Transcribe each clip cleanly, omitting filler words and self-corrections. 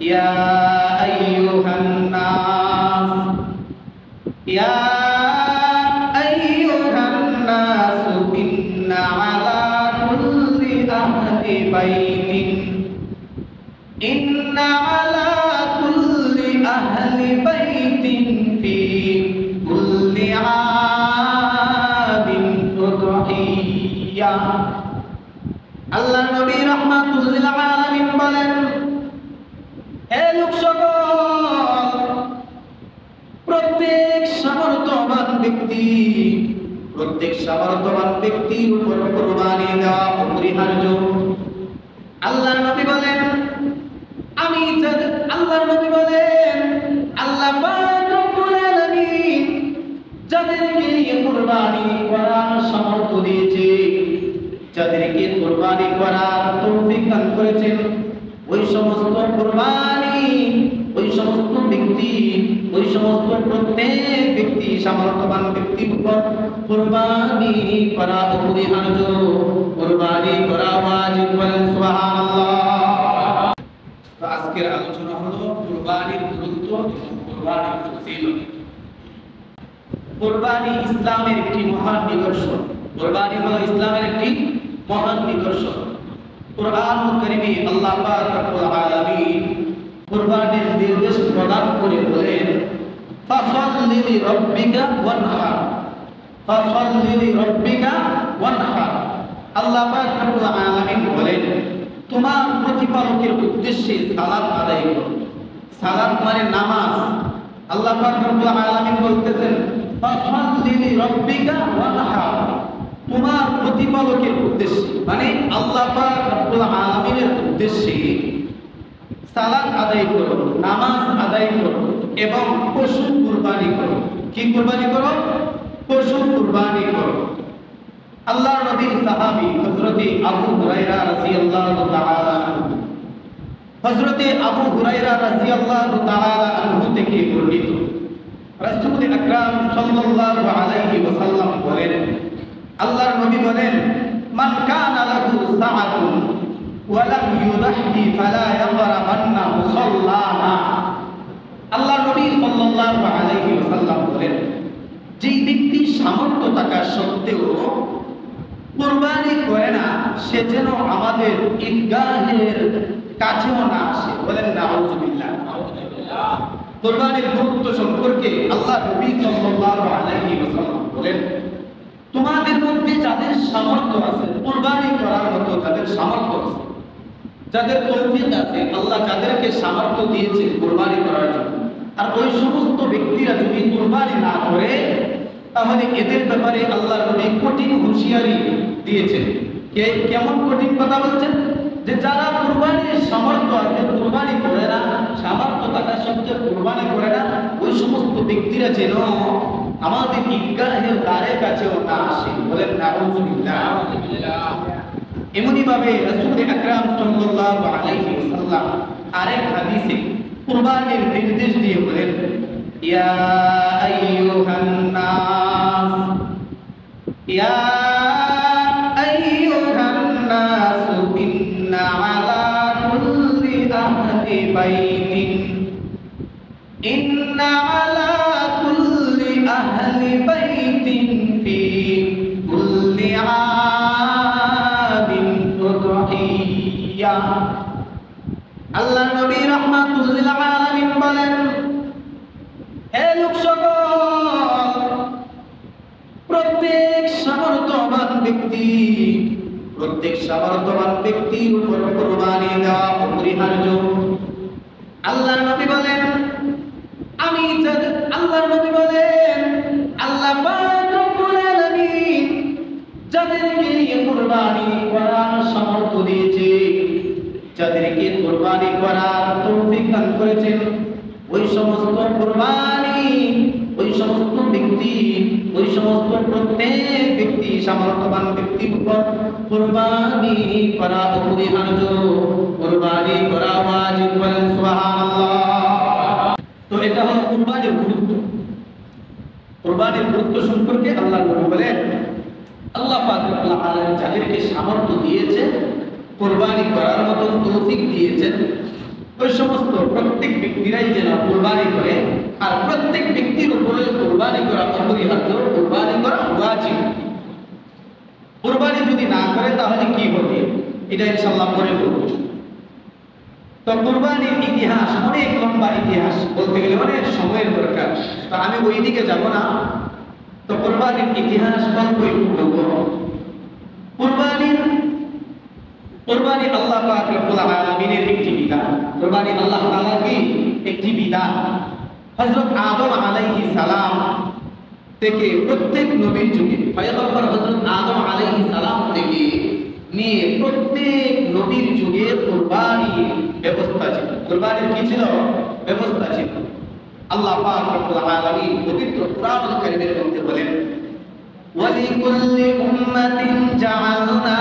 ইয়া আইয়ুহান নাস ইয়া আইয়ুহান নাস ইন্না আলা কুল্লি আহলি বাইতিন ইন্না আলা কুল্লি আহলি বাইতিন ফি কুল্লি আমিন উদহিয়া। আল্লাহ নবী রাহমাতুল লিল আলামিন বলেন, হে লোক সকল, প্রত্যেক সামর্থ্যবান ব্যক্তির উপর কুরবানি দেওয়া অপরিহার্য। আল্লাহ নবী বলেন, আল্লাহ পাক রব্বুল আলামিন যাদেরকে কুরবানি করার সামর্থ্য দিয়েছে, যাদেরকে কুরবানি করার তৌফিক দান করেছেন, ওই সমস্ত প্রত্যেক ব্যক্তি সামর্থ্যবান ব্যক্তির উপর কুরবানি করা অপরিহার্য, কুরবানি করা ওয়াজিব। বলেন সুবহানাল্লাহ। তো আজকের আলোচনা হলো কুরবানির গুরুত্ব এবং কুরবানির ফজিলত। কুরবানি ইসলামের একটি মহান নিদর্শন। কুরবানি হলো ইসলামের একটি মহান নিদর্শন। কুরআনুল কারীমে আল্লাহ পাক রব্বুল আলামিন কুরবানির নির্দেশ প্রদান করে বলেন, ফাসাল্লি লিরাব্বিকা ওয়ানহার, ফাসাল্লি লিরাব্বিকা ওয়ানহার। আল্লাহ পাক রব্বুল আলামিন বলেন, তোমার প্রতিপালকের উদ্দেশ্যে সালাত আদায় করো। সালাত মানে নামাজ। আল্লাহ পাক রব্বুল আলামিন বলতেছেন, ফাসাল্লি লিরাব্বিকা ওয়ানহার, তোমার প্রতিপালকের উদ্দেশ্যে, মানে আল্লাহ পাক রব্বুল আলামিনের উদ্দেশ্যে সালাত আদায় করো, নামাজ আদায় করো এবং পশু কুরবানি করো। কি কুরবানি করো? পশু কুরবানি করো। আল্লাহর নবীর সাহাবী হযরতে আবু হুরায়রা রাদিয়াল্লাহু তাআলা আনহু, হযরতে আবু হুরায়রা রাদিয়াল্লাহু তাআলা আনহু থেকে বর্ণিত, রাসূল আকরাম সাল্লাল্লাহু আলাইহি ওয়াসাল্লাম বলেন, আল্লাহর নবী বলেন, মান কানা লাহু সাআতুন ওয়া লাম ইউদাহি ফালা ইয়াকরাবান্না মুসাল্লানা। আল্লাহর নবী সাল্লাল্লাহু আলাইহি ওয়াসাল্লাম বলেন, যে ব্যক্তি সামর্থ্য থাকা সত্ত্বেও কুরবানি করে না, সে যেন আমাদের ঈদগাহের কাছেও না আসে। বলেন নাউযুবিল্লাহ। কুরবানির গুরুত্ব সম্পর্কে আল্লাহর নবী সাল্লাল্লাহু আলাইহি ওয়াসাল্লাম বলেন, তোমাদের মধ্যে যাদের সামর্থ্য আছে, কুরবানি করার মতো যাদের সামর্থ্য আছে, যাদের তৌফিক আছে, আল্লাহ যাদেরকে সামর্থ্য দিয়েছে কুরবানি করার জন্য, আর ওই সমস্ত ব্যক্তিরা যদি কুরবানি না করে, তাহলে এদের ব্যাপারে আল্লাহর নবী কঠিন হুঁশিয়ারি দিয়েছেন। কেমন কঠিন কথা বলছেন? যে যারা কুরবানির সামর্থ্য আছে, কুরবানি করে না, সামর্থ্য থাকা সত্ত্বেও কুরবানি করে না, ওই সমস্ত ব্যক্তিরা যেন আমাদের ঈদগাহের দ্বারের কাছেও না আসে। বলেন নাউযুবিল্লাহ। এমনি ভাবে রাসূল আকরাম সাল্লাল্লাহু আলাইহি ওয়াসাল্লাম আরেক হাদিসে কুরবানির নির্দেশ দিয়ে বলেন, ইয়া আইয়ুহান নাস, ইয়া আইয়ুহান নাস ইন্না আলা কুল্লি আহলি বাইতিন, ইন্না আলা কুল্লি আহলি বাইতিন ফি কুল্লি আমিন উদহিয়া। আল্লাহ নবী রাহমাতুল লিল আলামিন বলেন, হে লোক সকল, প্রত্যেক সামর্থ্যবান ব্যক্তির উপর কুরবানি দেওয়া অপরিহার্য। আল্লাহর নবী বলেন, আল্লাহ পাক রব্বুল আলামিন যাদেরকে কুরবানি করার সামর্থ্য দিয়েছে, যাদেরকে কুরবানি করার তৌফিক দান করেছেন, ওই সমস্ত প্রত্যেক ব্যক্তি সামর্থ্যবান ব্যক্তির উপর কুরবানি করা অপরিহার্য, কুরবানি করা ওয়াজিব। বলেন সুবহানাল্লাহ। তো এটা হলো কুরবানির গুরুত্ব। কুরবানির গুরুত্ব সম্পর্কে আল্লাহ নবী বলেন, আল্লাহ পাক রব্বুল আলামিন যাদেরকে সামর্থ্য দিয়েছে, কুরবানি করার মতো তৌফিক দিয়েছেন, ওই সমস্ত প্রত্যেক ব্যক্তিরাই যেন কুরবানি করে, আর প্রত্যেক ব্যক্তির উপরে কুরবানি করা অপরিহার্য, কুরবানি করা ওয়াজিব। কুরবানি যদি না করে তাহলে কি হবে এটা ইনশাআল্লাহ পরে বলবো। তো কুরবানির ইতিহাস অনেক লম্বা ইতিহাস, বলতে গেলে অনেক সময়ের দরকার, তো আমি ওই দিকে যাব না। তো কুরবানির ইতিহাস গল্পই বলবো। কুরবানি আল্লাহ পাক রব্বুল আলামিনের একটি বিধান। কুরবানি আল্লাহ তাআলার কি একটি বিধান। হযরত আদম আলাইহিস সালাম থেকে প্রত্যেক নবীর যুগে, পয়গম্বর হযরত আদম আলাইহিস সালাম থেকে নিয়ে প্রত্যেক নবীর যুগে কুরবানির ব্যবস্থা ছিল। কুরবানির কি ছিল? ব্যবস্থা ছিল। আল্লাহ পাক রব্বুল আলামিন পবিত্র কুরআনুল কারীমের মধ্যে বলেন, ওয়ালিকুল্লি উম্মাতিন জাআলনা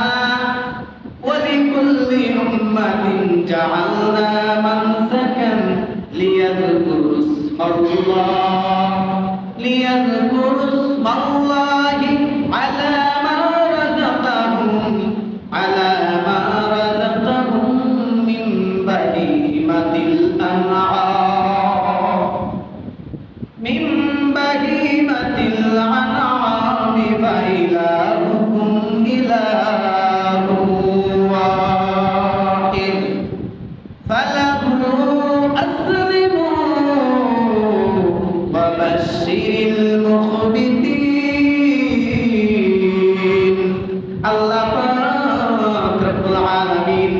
ولكل أمة جعلنا منسكا ليذكروا اسم الله على ما رزقهم من بهيمة الأنعام فإلهكم إله واحد فله أسلموا وبشر المخبتين। আল্লাহ পাক রব্বুল আলামিন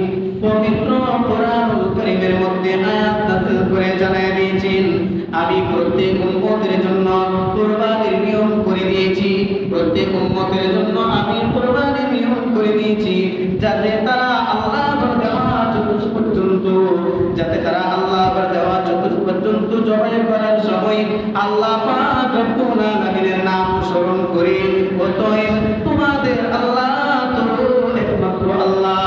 পবিত্র কুরআনুল কারীমের মধ্যে আয়াত নাযিল করে জানায় দিয়েছেন, আমি প্রত্যেক উম্মতের জন্য কুরবানির নিয়ম করে দিয়েছি। প্রত্যেক উম্মতের জন্য আমি কুরবানির নিয়ম করে দিয়েছি, যাতে তারা আল্লাহর দেওয়া চতুর্থ পর্যন্ত জবাই করার সময় আল্লাহ পাক রব্বুল আলামিনের নাম স্মরণ করে, অতএব তোমাদের আল্লাহ তো একমাত্র আল্লাহ,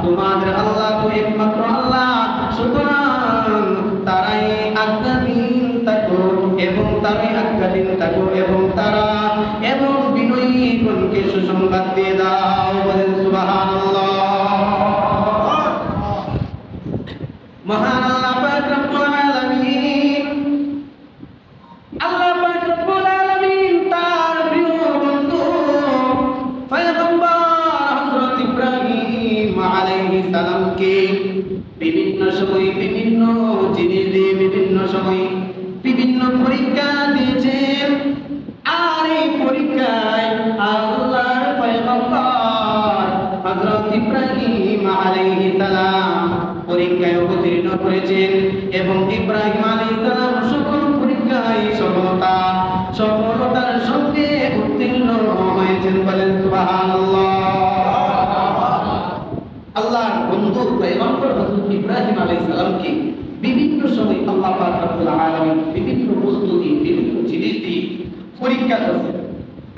তোমাদের আল্লাহ তো একমাত্র আল্লাহ, সুতরাং তারাই আজ্ঞাধীন থাকো এবং এবং বিনয়ী গণকে সুসংবাদ দিয়ে দাও। বলেন সুবহানাল্লাহ। মহান আল্লাহ পাক রব্বুল আলামিন, আল্লাহ পাক রব্বুল আলামিন তার প্রিয় বন্ধু পয়গম্বর হযরত ইব্রাহিম আলাইহিস সালামকে বিভিন্ন সময় বিভিন্ন জিনিস দিয়ে বিভিন্ন সময় বিভিন্ন পরীক্ষা দিয়েছেন। আর এই পরীক্ষায় আল্লাহর পয়গম্বর হযরত ইব্রাহিম আলাইহিস সালাম পরীক্ষায় অবতীর্ণ করেছেন এবং ইব্রাহিম আলাইহিস সালাম সকল পরীক্ষায় সফলতার সঙ্গে উত্তীর্ণ হয়েছেন। বলেন সুবহানাল্লাহ। আল্লাহর বন্ধু পয়গম্বর হযরত ইব্রাহিম আলাইহিস সালামকে বিভিন্ন সময় আল্লাহ পাক রব্বুল আলামিন বিভিন্ন বস্তু দিয়ে বিভিন্ন জিনিস দিয়ে পরীক্ষা করেছেন।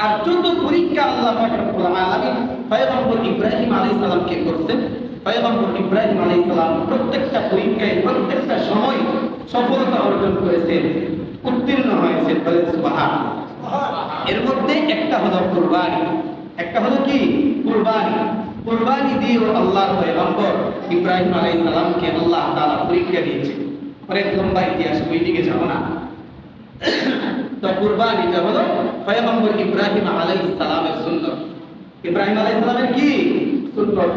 আর যত পরীক্ষা আল্লাহ পাক রব্বুল আলামিন পয়গম্বর ইব্রাহিম আলাইহিস সালামকে করেছেন, পয়গম্বর ইব্রাহিম আলাইহিস সালাম প্রত্যেকটা পরীক্ষায় প্রত্যেকটা সময় সফলতা অর্জন করেছেন, উত্তীর্ণ হয়েছেন। বলেন সুবহানাল্লাহ। এর মধ্যে একটা হলো কুরবানি, একটা হলো কি কুরবানি। কুরবানি দিয়ে আল্লাহর পয়গম্বর ইব্রাহিম আলাইহিস সালামকে আল্লাহ তাআলা পরীক্ষা দিয়েছেন। অনেক লম্বা ইতিহাস, ওই দিকে যাব না। তো কুরবানিটা হলো পয়গম্বর ইব্রাহিম আলাইহিস সালামের সুন্নাত। ইব্রাহিম আলাইহিস সালামের কি সুন্নাত?